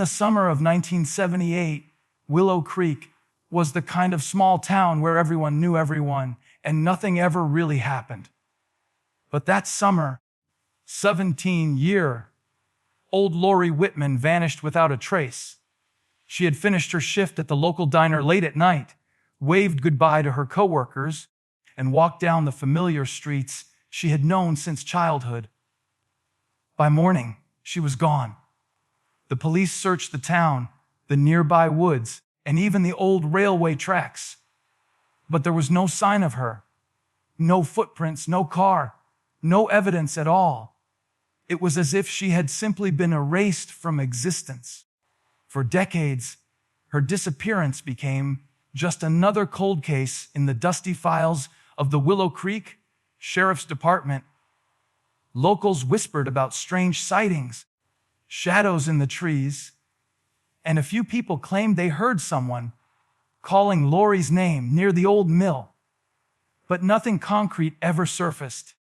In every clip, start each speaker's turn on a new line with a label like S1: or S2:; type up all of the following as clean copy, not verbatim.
S1: the summer of 1978, Willow Creek was the kind of small town where everyone knew everyone and nothing ever really happened. But that summer, 17-year-old Lori Whitman vanished without a trace. She had finished her shift at the local diner late at night, waved goodbye to her coworkers, and walked down the familiar streets she had known since childhood. By morning, she was gone. The police searched the town, the nearby woods, and even the old railway tracks. But there was no sign of her. No footprints, no car, no evidence at all. It was as if she had simply been erased from existence. For decades, her disappearance became just another cold case in the dusty files of the Willow Creek Sheriff's Department. Locals whispered about strange sightings, shadows in the trees, and a few people claimed they heard someone calling Lori's name near the old mill. But nothing concrete ever surfaced.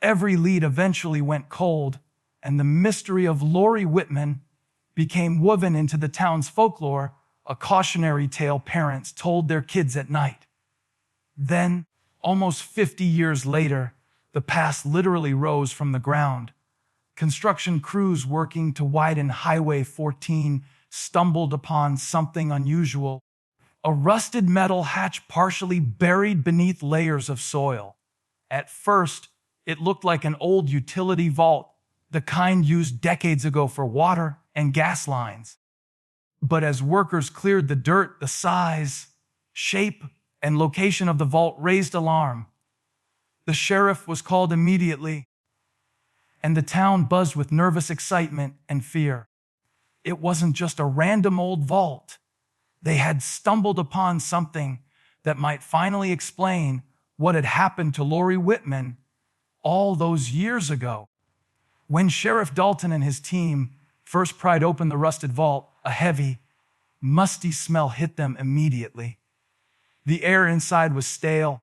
S1: Every lead eventually went cold, and the mystery of Lori Whitman became woven into the town's folklore, a cautionary tale parents told their kids at night. Then, almost 50 years later, the past literally rose from the ground. Construction crews working to widen Highway 14 stumbled upon something unusual. A rusted metal hatch partially buried beneath layers of soil. At first, it looked like an old utility vault, the kind used decades ago for water and gas lines. But as workers cleared the dirt, the size, shape, and location of the vault raised alarm. The sheriff was called immediately, and the town buzzed with nervous excitement and fear. It wasn't just a random old vault. They had stumbled upon something that might finally explain what had happened to Lori Whitman all those years ago. When Sheriff Dalton and his team first pried open the rusted vault, a heavy, musty smell hit them immediately. The air inside was stale,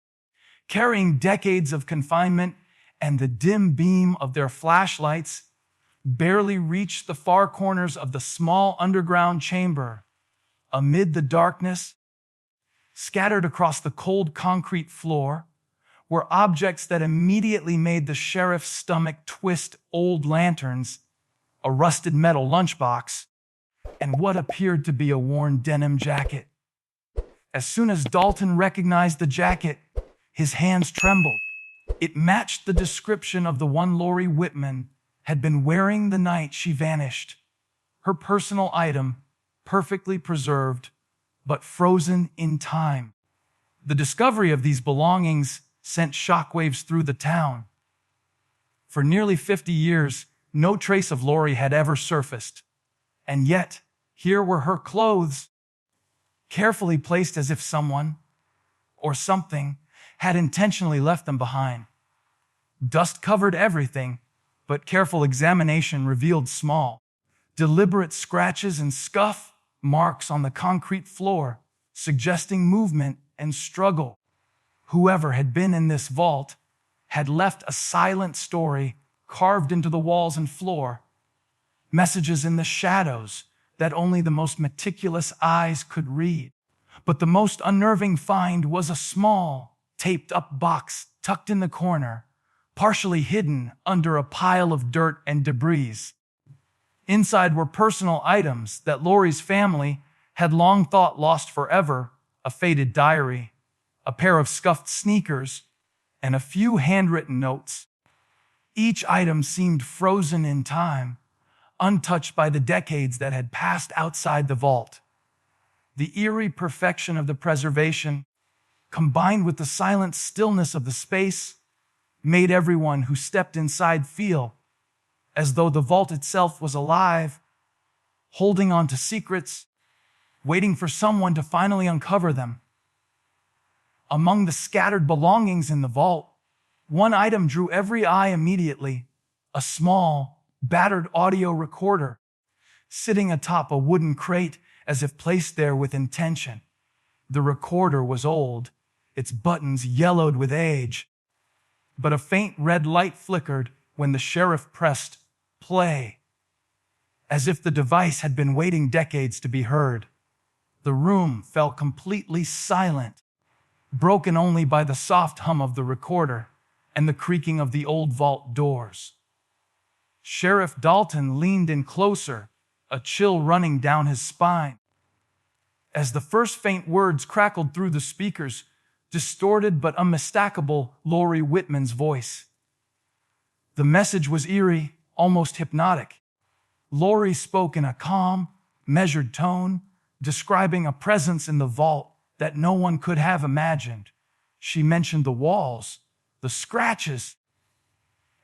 S1: carrying decades of confinement, and the dim beam of their flashlights barely reached the far corners of the small underground chamber. Amid the darkness, scattered across the cold concrete floor, were objects that immediately made the sheriff's stomach twist: old lanterns, a rusted metal lunchbox, and what appeared to be a worn denim jacket. As soon as Dalton recognized the jacket, his hands trembled. It matched the description of the one Lori Whitman had been wearing the night she vanished. Her personal item, perfectly preserved, but frozen in time. The discovery of these belongings sent shockwaves through the town. For nearly 50 years, no trace of Lori had ever surfaced. And yet, here were her clothes, carefully placed as if someone or something had intentionally left them behind. Dust covered everything, but careful examination revealed small, deliberate scratches and scuff marks on the concrete floor, suggesting movement and struggle. Whoever had been in this vault had left a silent story carved into the walls and floor, messages in the shadows that only the most meticulous eyes could read. But the most unnerving find was a small, taped-up box tucked in the corner, partially hidden under a pile of dirt and debris. Inside were personal items that Lori's family had long thought lost forever: a faded diary, a pair of scuffed sneakers, and a few handwritten notes. Each item seemed frozen in time, untouched by the decades that had passed outside the vault. The eerie perfection of the preservation, combined with the silent stillness of the space, made everyone who stepped inside feel as though the vault itself was alive, holding on to secrets, waiting for someone to finally uncover them. Among the scattered belongings in the vault, one item drew every eye immediately: a small, battered audio recorder, sitting atop a wooden crate as if placed there with intention. The recorder was old, its buttons yellowed with age, but a faint red light flickered when the sheriff pressed play. as if the device had been waiting decades to be heard. The room fell completely silent, broken only by the soft hum of the recorder and the creaking of the old vault doors. Sheriff Dalton leaned in closer, a chill running down his spine. As the first faint words crackled through the speakers, distorted but unmistakable Lori Whitman's voice. The message was eerie, almost hypnotic. Lori spoke in a calm, measured tone, describing a presence in the vault that no one could have imagined. She mentioned the walls, the scratches,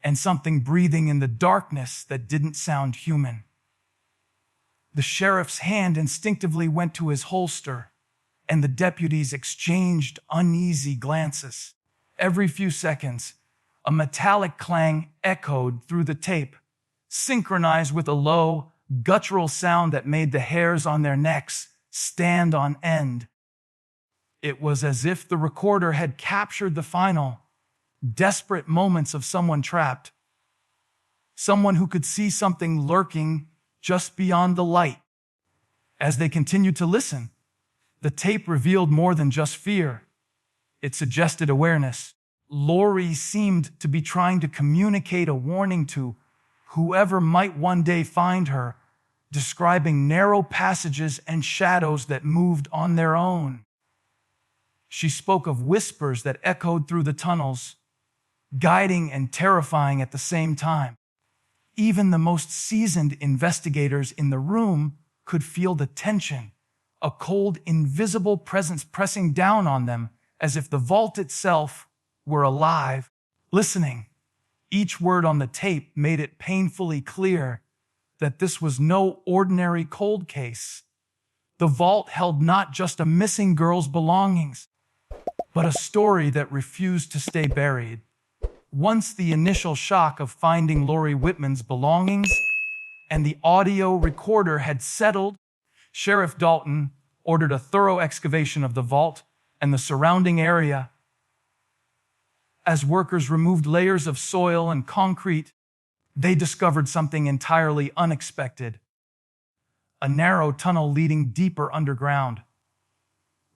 S1: and something breathing in the darkness that didn't sound human. The sheriff's hand instinctively went to his holster, and the deputies exchanged uneasy glances. Every few seconds, a metallic clang echoed through the tape, synchronized with a low, guttural sound that made the hairs on their necks stand on end. It was as if the recorder had captured the final, desperate moments of someone trapped, someone who could see something lurking just beyond the light. As they continued to listen, the tape revealed more than just fear. It suggested awareness. Lori seemed to be trying to communicate a warning to whoever might one day find her, describing narrow passages and shadows that moved on their own. She spoke of whispers that echoed through the tunnels, guiding and terrifying at the same time. Even the most seasoned investigators in the room could feel the tension, a cold, invisible presence pressing down on them as if the vault itself were alive, listening. Each word on the tape made it painfully clear that this was no ordinary cold case. The vault held not just a missing girl's belongings, but a story that refused to stay buried. Once the initial shock of finding Lori Whitman's belongings and the audio recorder had settled, Sheriff Dalton ordered a thorough excavation of the vault and the surrounding area. As workers removed layers of soil and concrete, they discovered something entirely unexpected: a narrow tunnel leading deeper underground.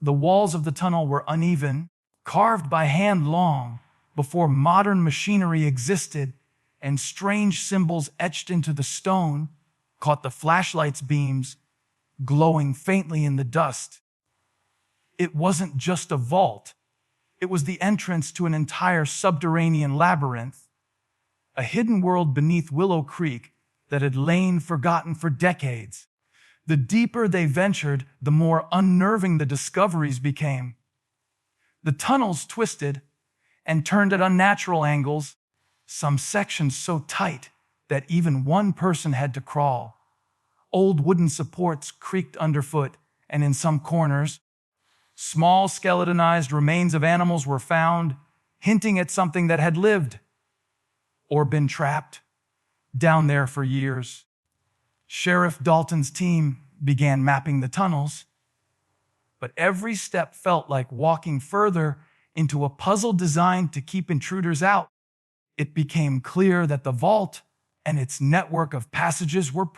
S1: The walls of the tunnel were uneven, carved by hand long before modern machinery existed, and strange symbols etched into the stone caught the flashlight's beams, glowing faintly in the dust. It wasn't just a vault. It was the entrance to an entire subterranean labyrinth, a hidden world beneath Willow Creek that had lain forgotten for decades. The deeper they ventured, the more unnerving the discoveries became. The tunnels twisted and turned at unnatural angles, some sections so tight that even one person had to crawl. Old wooden supports creaked underfoot, and in some corners, small skeletonized remains of animals were found, hinting at something that had lived or been trapped down there for years. Sheriff Dalton's team began mapping the tunnels, but every step felt like walking further into a puzzle designed to keep intruders out. It became clear that the vault and its network of passages were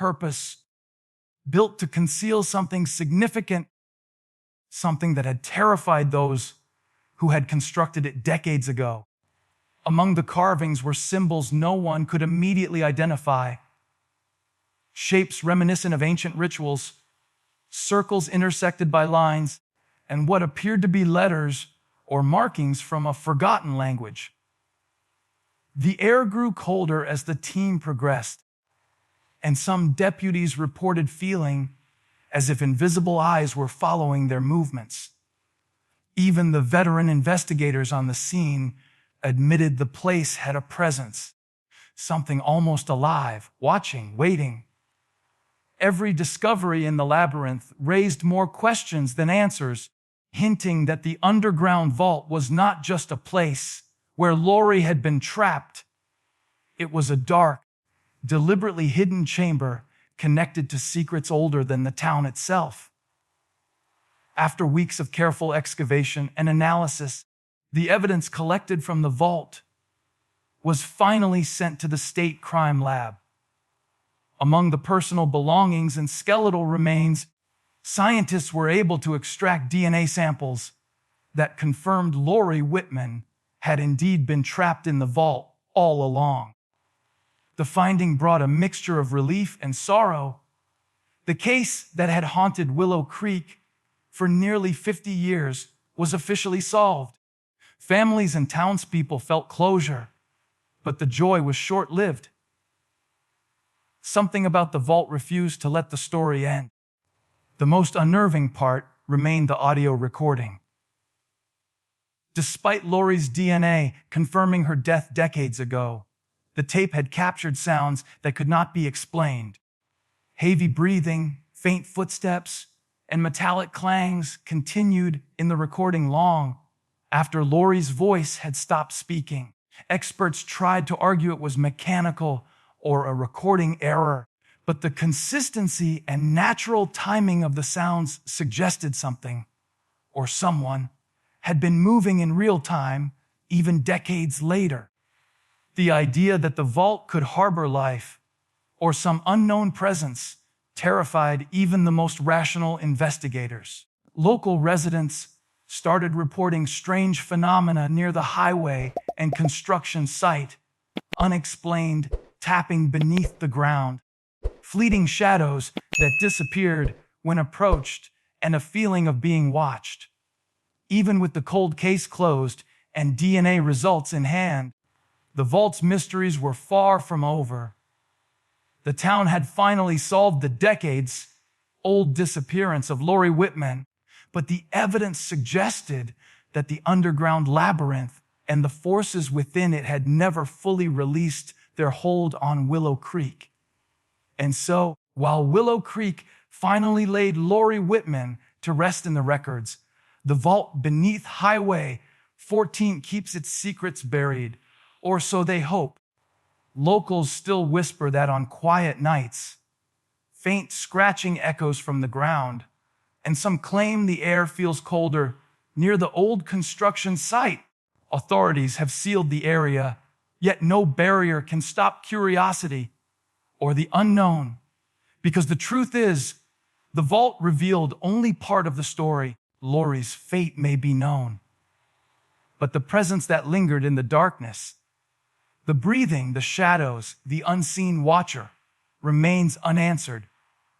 S1: built to conceal something significant, something that had terrified those who had constructed it decades ago. Among the carvings were symbols no one could immediately identify, shapes reminiscent of ancient rituals, circles intersected by lines, and what appeared to be letters or markings from a forgotten language. The air grew colder as the team progressed, and some deputies reported feeling as if invisible eyes were following their movements. Even the veteran investigators on the scene admitted the place had a presence, something almost alive, watching, waiting. Every discovery in the labyrinth raised more questions than answers, hinting that the underground vault was not just a place where Lori had been trapped. It was a dark, deliberately hidden chamber connected to secrets older than the town itself. After weeks of careful excavation and analysis, the evidence collected from the vault was finally sent to the state crime lab. Among the personal belongings and skeletal remains, scientists were able to extract DNA samples that confirmed Lori Whitman had indeed been trapped in the vault all along. The finding brought a mixture of relief and sorrow. The case that had haunted Willow Creek for nearly 50 years was officially solved. Families and townspeople felt closure, but the joy was short-lived. Something about the vault refused to let the story end. The most unnerving part remained the audio recording. Despite Lori's DNA confirming her death decades ago, the tape had captured sounds that could not be explained. Heavy breathing, faint footsteps, and metallic clangs continued in the recording long after Lori's voice had stopped speaking. Experts tried to argue it was mechanical or a recording error, but the consistency and natural timing of the sounds suggested something, or someone, had been moving in real time, even decades later. The idea that the vault could harbor life, or some unknown presence, terrified even the most rational investigators. Local residents started reporting strange phenomena near the highway and construction site, unexplained tapping beneath the ground, fleeting shadows that disappeared when approached, and a feeling of being watched. Even with the cold case closed and DNA results in hand, the vault's mysteries were far from over. The town had finally solved the decades-old disappearance of Lori Whitman, but the evidence suggested that the underground labyrinth and the forces within it had never fully released their hold on Willow Creek. And so, while Willow Creek finally laid Lori Whitman to rest in the records, the vault beneath Highway 14 keeps its secrets buried, or so they hope. Locals still whisper that on quiet nights, faint scratching echoes from the ground, and some claim the air feels colder near the old construction site. Authorities have sealed the area, yet no barrier can stop curiosity or the unknown, because the truth is, the vault revealed only part of the story. Lori's fate may be known, but the presence that lingered in the darkness, the breathing, the shadows, the unseen watcher, remains unanswered,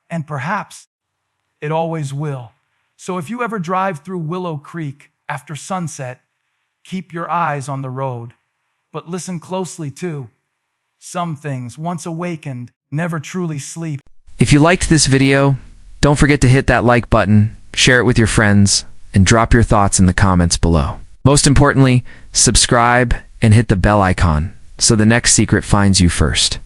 S1: and perhaps it always will. So if you ever drive through Willow Creek after sunset, keep your eyes on the road, but listen closely too. Some things, once awakened, never truly sleep.
S2: If you liked this video, don't forget to hit that like button, share it with your friends, and drop your thoughts in the comments below. Most importantly, subscribe and hit the bell icon so the next secret finds you first.